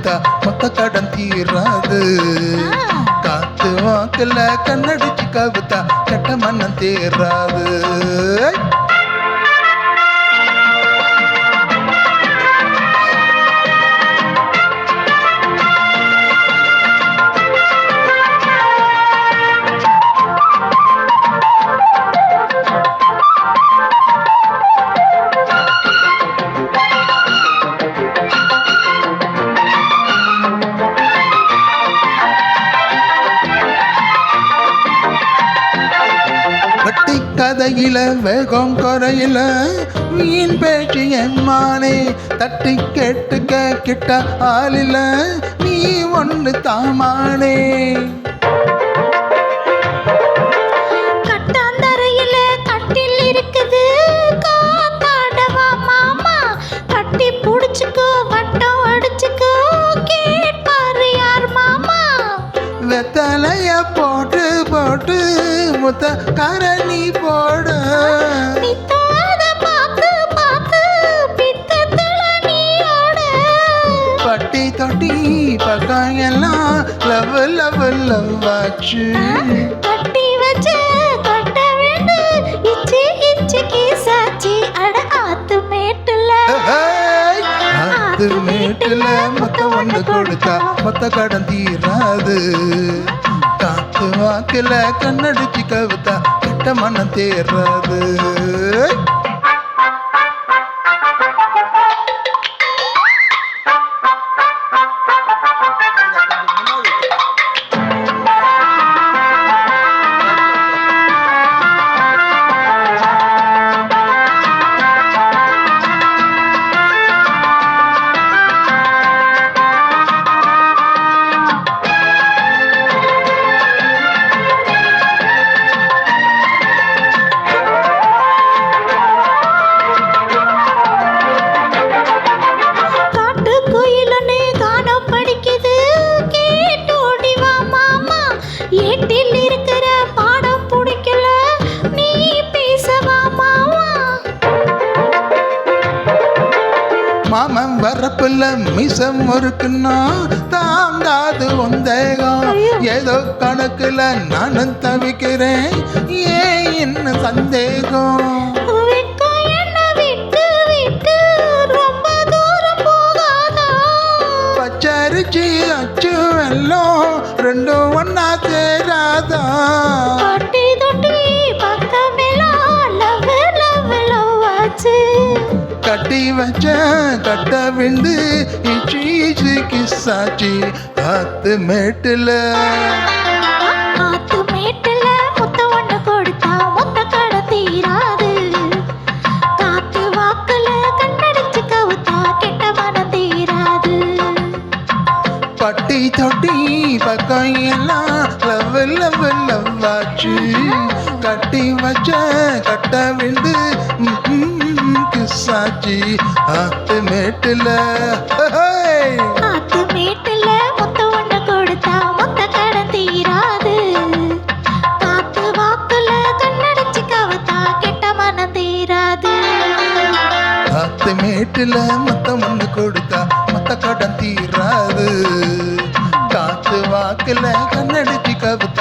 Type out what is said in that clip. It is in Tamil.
கொடுத்தா மொத்த கடன் தீராது. காத்து வாக்குல கண்ணடிச்சு கவுத்தா கெட்ட மண்ணம் தேராது. வட்டி கதையில வேகம் குறையில வீண் பேச்சிய மானே தட்டி கேட்டுக்க கிட்ட ஆளில நீ ஒன்று தாமானே. கட்டாந்தரையில கட்டில் இருக்குது காத்தாடவா மாமா கட்டி புடிச்சுக்கோ வட்டம் அடிச்சுக்கோ கேட்பாரு யார் மாமா. வெத்தலைய போட்டு போட்டு முத்த கரணி போடு பட்டி தொட்டி பக்கம் எல்லாம் லவ் லவ் லவ் ஆச்சு. கட்டி வச்சு கட்ட வேண்டு இச்சி இச்சிக்கு சாச்சி அட ஆத்து மேட்டுல ஆத்து மேட்டுல மொத்த ஒன்று கொடுத்தா மொத்த கடன் தீராது. காத்து வாக்குல கண்ணடிச்சு கவுத்தா கெட்ட மனம் தேராது. ஏட்டில் இருக்கிற பாடம் பிடிக்கல நீ பேசவா மாமா. மாமன் வரப்புல மிசம் இருக்குன்னா தாங்காது உந்தேகம். ஏதோ கணக்குல நானும் தவிக்கிறேன் ஏன் என்ன சந்தேகம். பச்சரிச்சி அச்சு வெல்லம் ரெண்டும் ஒன்னா சேராதா. தொட்டி தொட்டி பக்கமெல்லாம் லவ் லவ் லவ் ஆச்சு. கட்டி வச்ச கட்ட விண்டு இச்சி இச்சி கிசாச்சி ஆத்து மேட்டுல. ஆத்து மேட்டுல முத்த ஒண்ணு கொடுத்தா மொத்த கட தீராது. காத்து வாக்குல கண்ணடிச்சு கவுத்தா கெட்ட மனம் தீராது. பட்டி தொட்டி பக்கம் எல்லாம் லவ் லவ் லவ் ஆச்சு. கட்டி வச்ச கட்ட விண்டு கிசாச்சி ஆத்து மேட்டுல. ஆத்து மேட்டுல முத்த ஒண்ணு கொடுத்தா மொத்த கடன் தீராது. காத்து வாக்குல கண்ணடிச்சு கவுத்தா கெட்ட மனம் தீராது. ஆத்து மேட்டுல மொத்தம் ஒண்ணு கொடுத்தா மொத்த கடன் தீராது. காத்து வாக்குல கண்ணடிச்சு கவுத்தா